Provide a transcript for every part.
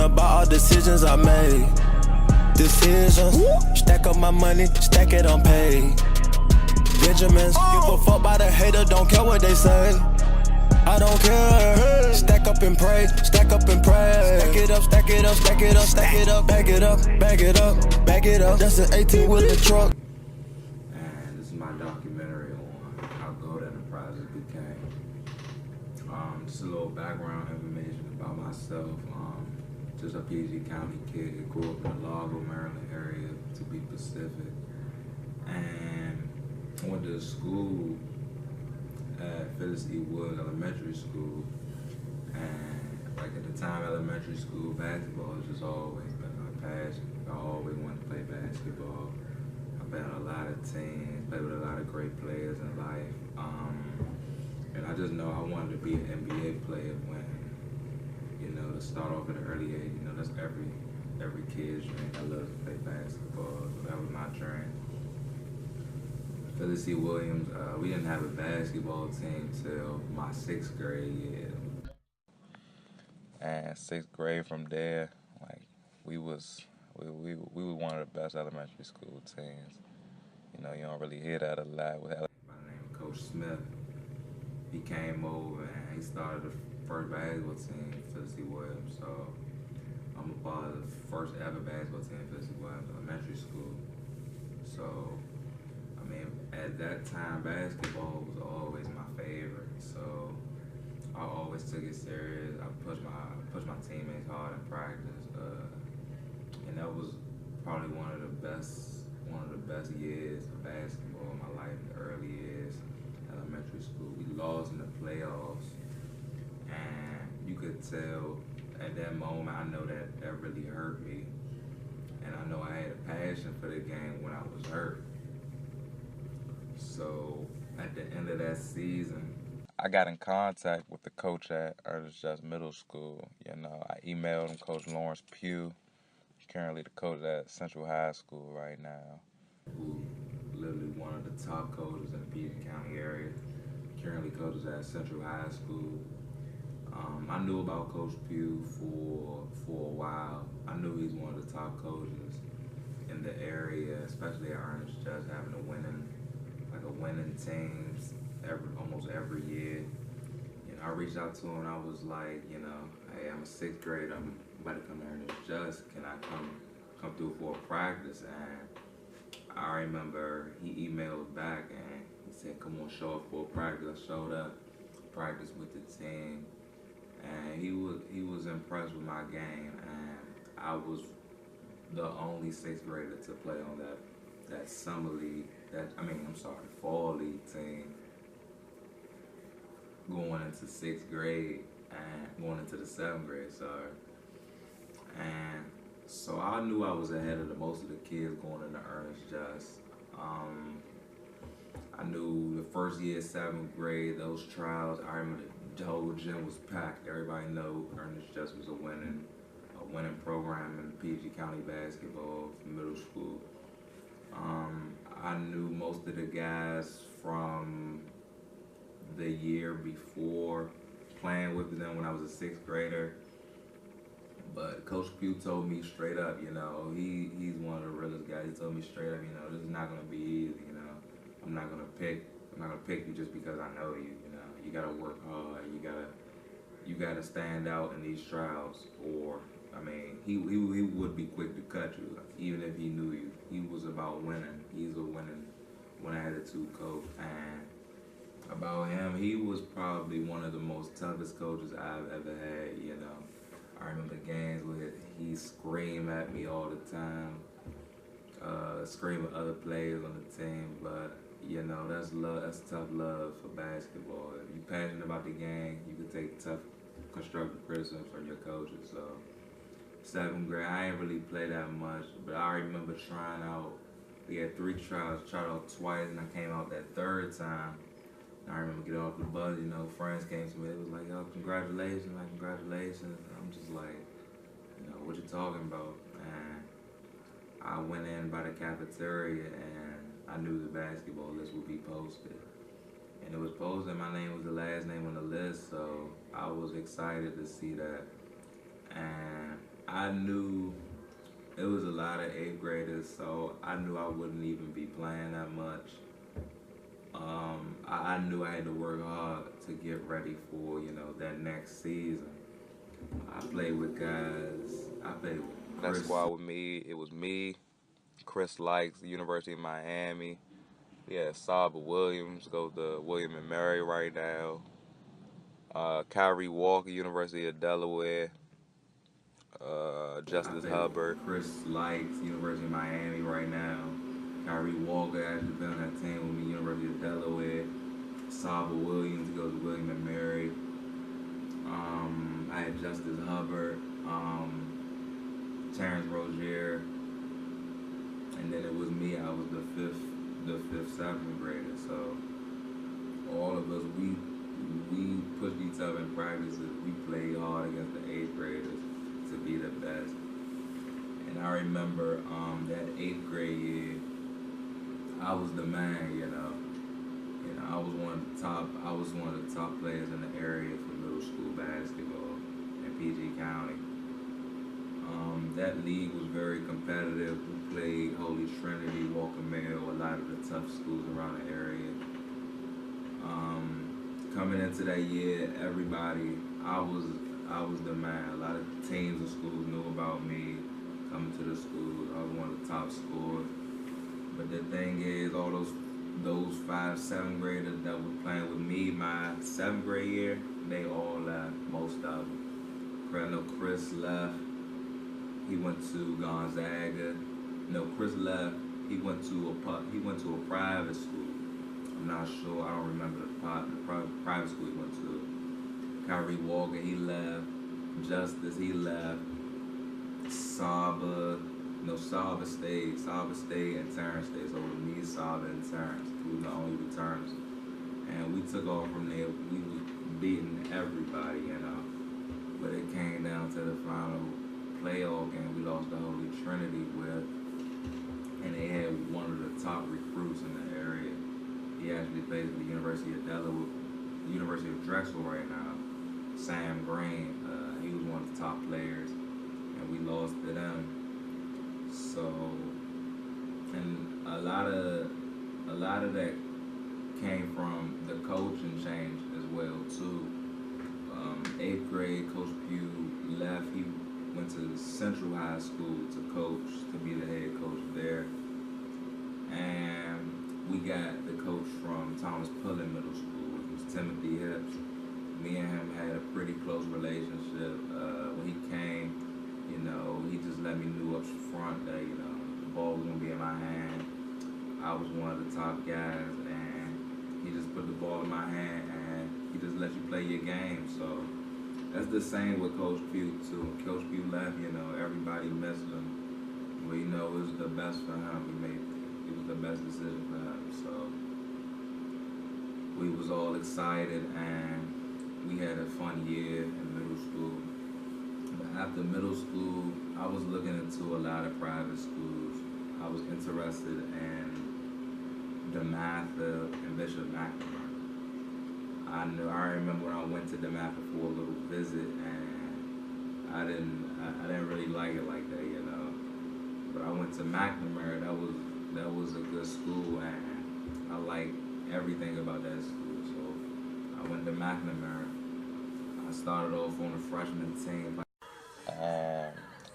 about all decisions I made. Decisions, stack up my money, stack it on pay. Benjamins, give a fuck by the hater, don't care what they say. I don't care. Stack up and pray, stack up and pray. Stack it up, stack it up, stack it up, stack it up, back it up, back it up, back it up. That's an 18 wheeler truck. And this is my documentary on how Goat Enterprises became. Just a little background information about myself. Just a PG County kid, grew up in the Largo, Maryland area, to be specific. And I went to school at Phyllis E. Woods Elementary School. And like at the time, elementary school basketball has just always been my passion. I always wanted to play basketball. I've been on a lot of teams, played with a lot of great players in life. And I just know I wanted to be an NBA player when, to start off at an early age. That's every kid's dream. I love to play basketball, so that was my dream. Phyllis C. Williams, we didn't have a basketball team till my 6th grade year. And 6th grade from there, like we were one of the best elementary school teams. You don't really hear that a lot. My name is Coach Smith. He came over and he started the first basketball team for Phyllis C. Williams. So I'm a part of the first ever basketball team for Phyllis C. Williams Elementary School. So at that time, basketball was always my favorite. So I always took it serious. I pushed my teammates hard in practice, and that was probably one of the best years of basketball in my life. In the early years, elementary school, we lost in the playoffs, and you could tell at that moment. I know that really hurt me, and I know I had a passion for the game when I was hurt. So at the end of that season, I got in contact with the coach at Ernest Just Middle School. I emailed him, Coach Lawrence Pugh, currently the coach at Central High School right now, who literally one of the top coaches in the PG County area, currently coaches at Central High School. I knew about Coach Pugh for a while. I knew he's one of the top coaches in the area, especially at Ernest Just, having a winning teams almost every year. I reached out to him and I was like, hey, I'm a 6th grader. I'm about to come to Ernest Just. Can I come through for a practice? And I remember he emailed back and he said, come on, show up for a practice. I showed up, practiced with the team, and he was impressed with my game. And I was the only 6th grader to play on that summer league, fall league team, going into 6th grade and going into the 7th grade, And so I knew I was ahead of most of the kids going into Ernest Just. I knew the first year, 7th grade, those trials, I remember the whole gym was packed. Everybody knew Ernest Just was a winning program in PG County basketball from middle school. I knew most of the guys from the year before, playing with them when I was a 6th grader. But Coach Pugh told me straight up, he's one of the realest guys. He told me straight up, this is not gonna be easy, I'm not gonna pick you just because I know you, You gotta work hard, you gotta stand out in these trials, or he would be quick to cut you, even if he knew you. He was about winning. He's a winning attitude coach. And about him, he was probably one of the most toughest coaches I've ever had. I remember games where he screamed at me all the time, scream at other players on the team. But that's love. That's tough love for basketball. If you're passionate about the game, you can take tough, constructive criticism from your coaches. So 7th grade, I ain't really play that much, but I remember trying out. We had 3 trials, tried out twice, and I came out that 3rd time. And I remember getting off the bus, friends came to me, it was like, yo, congratulations, congratulations. And I'm just like, what you talking about? And I went in by the cafeteria and I knew the basketball list would be posted. And it was posted, my name was the last name on the list, so I was excited to see that. And I knew it was a lot of 8th graders, so I knew I wouldn't even be playing that much. I knew I had to work hard to get ready for, that next season. I played with guys. I played with Chris. That squad with me, it was me, Chris Likes, University of Miami. We had Saba Williams, goes to William and Mary right now. Kyrie Walker, University of Delaware. Justice Hubbard. Chris Likes, University of Miami right now. Kyrie Walker actually been on that team with me, University of Delaware. Saba Williams, he goes to William and Mary. I had Justice Hubbard, Terrence Rozier, and then it was me. I was the fifth, 7th grader. So all of us, we pushed each other in practices. We played hard against the 8th graders to be the best. And I remember that 8th grade year, I was the man. I was one of the top players in the area for middle school basketball in PG County. That league was very competitive. We played Holy Trinity, Walker Mill, a lot of the tough schools around the area. Coming into that year, everybody, I was the man. A lot of teams and schools knew about me coming to the school. I was one of the top scorers. But the thing is, all those 5, 7th graders that were playing with me my 7th grade year, they all left, most of them. I know Chris left. He went to Gonzaga. No, Chris left. He went to a private school. I'm not sure. I don't remember the private school he went to. Kyrie Walker, he left. Justice, he left. Saba stayed. Saba stayed and Terrence stayed. So it was me, Saba, and Terrence. We were the only returners. And we took off from there. We was beating everybody, But it came down to the final playoff game. We lost the Holy Trinity and they had one of the top recruits in the area. He actually plays at the University of Delaware, the University of Drexel right now. Sam Green, he was one of the top players, and we lost to them. So, and a lot of that came from the coaching change as well too. 8th grade, Coach Pugh left. He went to Central High School to be the head coach there. And we got the coach from Thomas Pullen Middle School, which was Timothy Hips. Me and him had a pretty close relationship. When he came, he just let me know up front that, the ball was gonna be in my hand. I was one of the top guys, and he just put the ball in my hand, and he just let you play your game. So that's the same with Coach Pugh too. When Coach Pugh left, everybody missed him. But it was the best for him. It was the best decision for him. So we was all excited, and we had a fun year in middle school. But after middle school, I was looking into a lot of private schools. I was interested in DeMatha and Bishop McNamara. I remember when I went to DeMatha for a little visit, and I didn't really like it like that, But I went to McNamara. That was a good school, and I liked everything about that school. So I went to McNamara. I started off on the freshman team.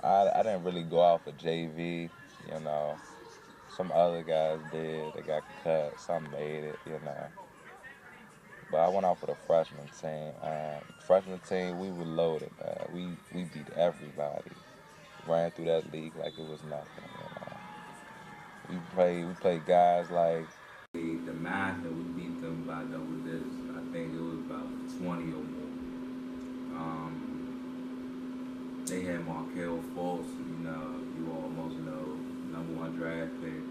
I didn't really go out for JV, Some other guys did. They got cut. Some made it, But I went out for the freshman team. Freshman team, we were loaded. We beat everybody. Ran through that league like it was nothing. We played guys like the math, and we beat them by double digits. I think it was about 20 or more. They had Markel Fultz, you almost know, #1 draft pick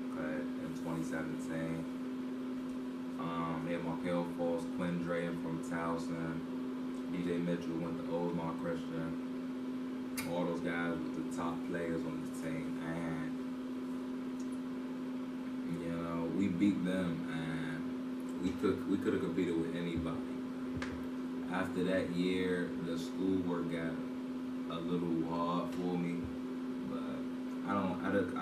in 2017. They had Markel Fultz, Quinn Drayton from Towson, DJ Mitchell went to Oldmar Christian. All those guys were the top players on the team, and we beat them, and we could have competed with anybody. After that year, the schoolwork got a little hard for me.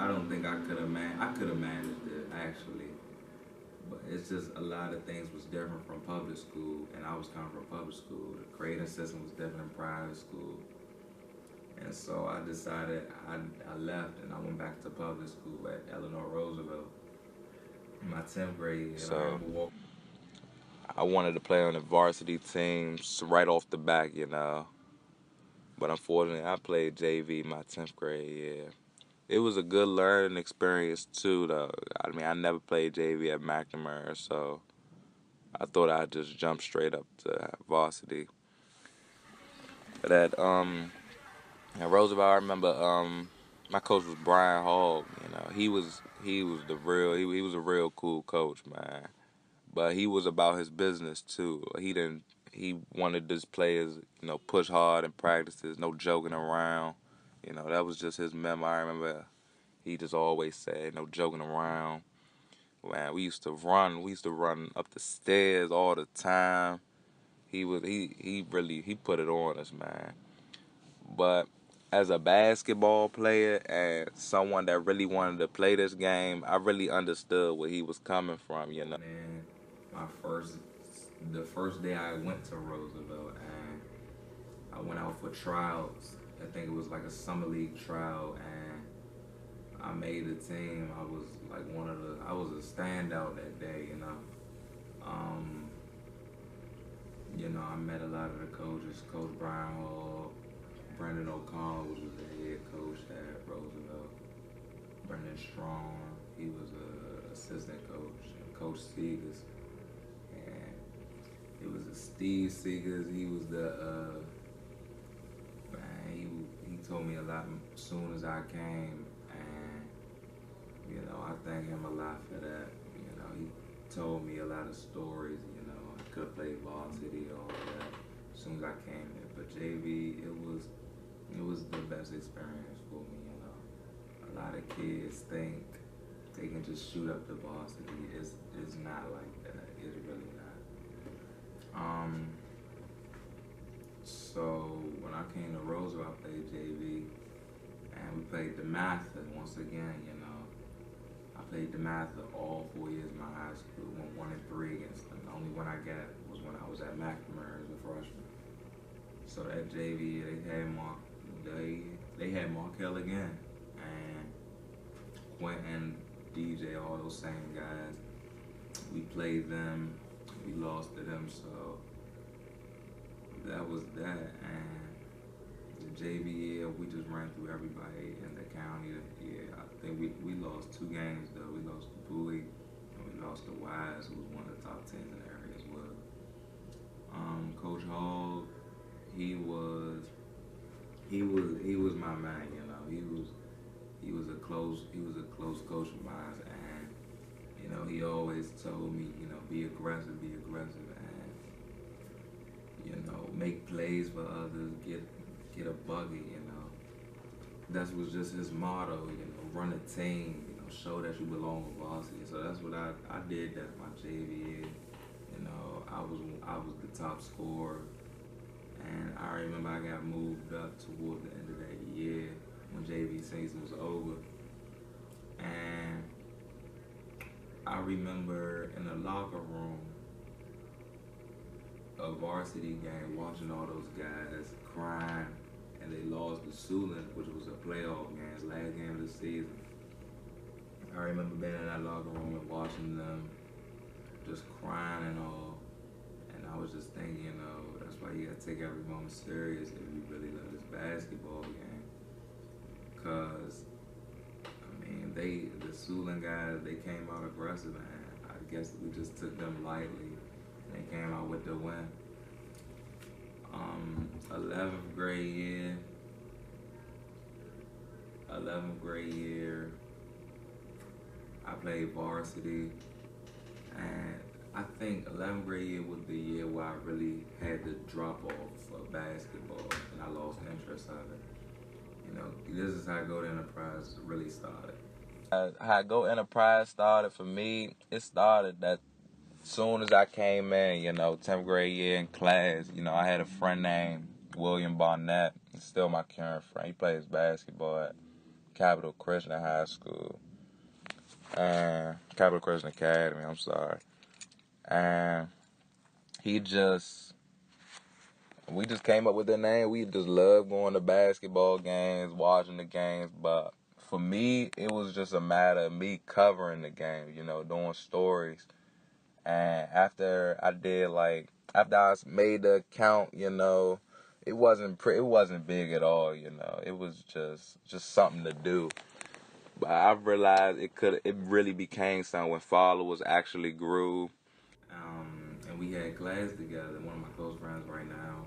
don't think I could have I could have managed it actually, but it's just a lot of things was different from public school, and I was coming from public school. The grading system was different in private school, and so I decided I left and I went back to public school at Eleanor Roosevelt in my 10th grade. So I wanted to play on the varsity teams right off the back, but unfortunately I played JV my 10th grade year. It was a good learning experience too, though. I mean, I never played JV at McNamara, so I thought I'd just jump straight up to varsity. But at Roosevelt, I remember my coach was Brian Hogg. He was he was a real cool coach, man. But he was about his business too. He wanted his players, push hard in practices, no joking around. That was just his memo. I remember he just always said, no joking around. Man, we used to run. We used to run up the stairs all the time. He put it on us, man. But as a basketball player and someone that really wanted to play this game, I really understood where he was coming from. Man, the first day I went to Roosevelt and I went out for trials. I think it was like a summer league trial, and I made the team. I was like I was a standout that day. I met a lot of the coaches. Coach Brian Hall, Brendan O'Connell was the head coach at Roosevelt. Brendan Strong, he was a assistant coach. And Coach Seegers, and it was a Steve Seegers. He was man. He told me a lot as soon as I came, and I thank him a lot for that. He told me a lot of stories. I could have played varsity or all that as soon as I came here. But JV, it was the best experience for me. A lot of kids think they can just shoot up the varsity. It's not like that. It's really not. So when I came to Roosevelt, I played JV, and we played DeMatha once again. I played DeMatha all 4 years of my high school. Went 1-3 against them. The only one I got was when I was at McNamara as a freshman. So that JV, they had Markel again, and Quentin, DJ, all those same guys. We played them. We lost to them. So that was that. And the JV year, we just ran through everybody in the county. Yeah, I think we lost 2 games though. We lost to Bowie and we lost to Wise, who was one of the top 10s in the area as well. Coach Hall, he was my man. He was a close coach of mine, and he always told me, be aggressive, and make plays for others, get a bucket. That was just his motto. Run a team. Show that you belong with varsity. So that's what I did. That my JV year. I was the top scorer, and I remember I got moved up toward the end of that year when JV season was over, and I remember in the locker room, a varsity game, watching all those guys crying, and they lost to Suland, which was a playoff game, his last game of the season. I remember being in that locker room and watching them just crying and all, and I was just thinking, that's why you gotta take every moment serious if you really love this basketball game. Cause the Suland guys, they came out aggressive, and I guess we just took them lightly, and they came out with the win. 11th grade year, I played varsity, and I think 11th grade year was the year where I really had to drop off of basketball, and I lost interest of it. This is how Goat Enterprise really started. How Goat Enterprise started for me, it started that soon as I came in, 10th grade year in class, I had a friend named William Barnett. He's still my current friend. He plays basketball at Capital Christian High School. And Capital Christian Academy, I'm sorry. And we just came up with the name. We just love going to basketball games, watching the games. But for me, it was just a matter of me covering the game, doing stories. And after I made the account, it wasn't big at all, It was just something to do. But I realized it really became something when followers actually grew. And we had class together. One of my close friends right now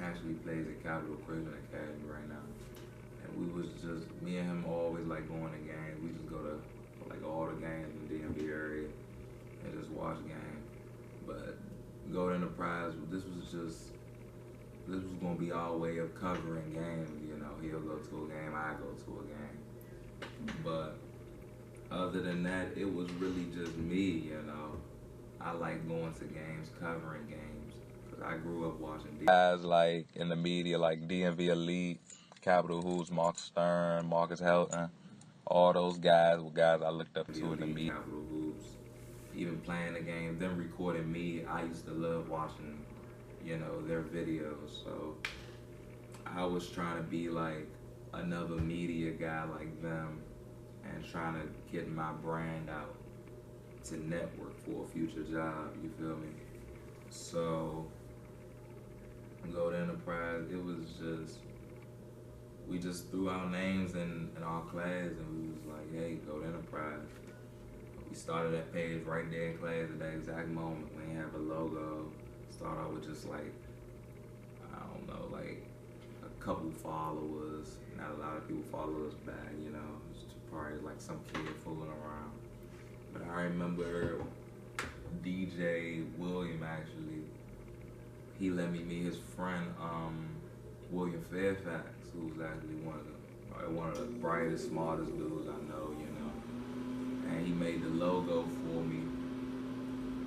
actually plays at Capital Christian Academy right now. And we was just, me and him always like going to games. We just go to like all the games in the DMV area and just watch games. But Goat Enterprise, this was gonna be our way of covering games. He'll go to a game, I go to a game. But other than that, it was really just me. I like going to games, covering games, because I grew up watching guys like in the media, like DMV Elite, Capital Hoops, Mark Stern, Marcus Helton, all those guys were guys I looked up to in the media. Capital Hoops, even playing the game, them recording me, I used to love watching, their videos. So I was trying to be like another media guy like them and trying to get my brand out to network for a future job, you feel me? So, Goat Enterprise, we just threw our names in our class and we was like, hey, Goat Enterprise. We started that page right there in class at that exact moment. We didn't have a logo. Start out with just like, I don't know, like a couple followers. Not a lot of people follow us back, It's probably like some kid fooling around. But I remember DJ William actually, he let me meet his friend, William Fairfax, who was actually one of the brightest, smartest dudes I know, And he made the logo for me.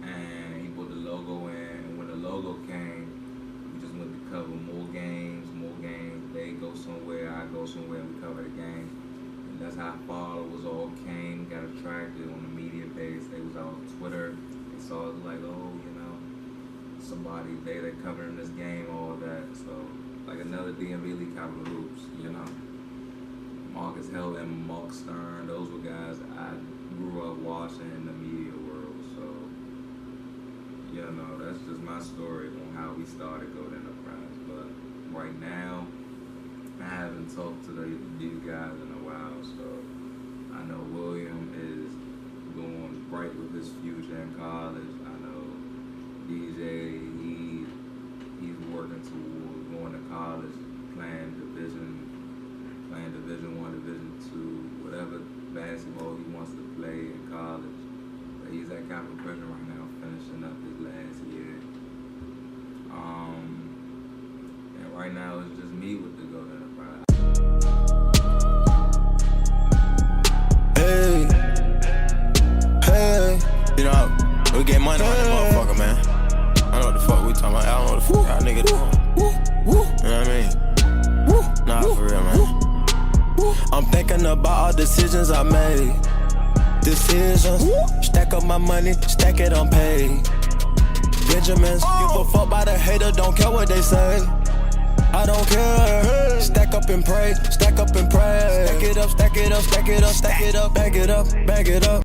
And he put the logo in, and when the logo came, we just went to cover more games. They go somewhere, I go somewhere, and we cover the game. And that's how followers all came, got attracted on the media base. They was on Twitter. They saw us like, somebody they covering this game, all that. So like another DMV League Capital Hoops, Marcus Helton, Mark Stern, those were guys I grew up watching in the media world. So that's just my story on how we started Goat Enterprise. But right now, I haven't talked to these guys in a while, so I know William is going bright with his future in college. I know DJ, he's working towards going to college, playing Division I, Division II, whatever basketball he wants to play in college. But he's at Capital Christian right now, finishing up his last year. And right now it's just me with the Goat Enterprise. Hey, we get money on that motherfucker, man. I know what the fuck we talking about. I don't know what the fuck y'all niggas doing. You know what I mean? Nah, for real, man. I'm thinking about all decisions I made. Decisions, stack up my money, stack it unpaid. Benjamins, give a fuck by the hater, don't care what they say. I don't care. Stack up and pray, stack up and pray. Stack it up, stack it up, stack it up, stack it up, back it up, back it up.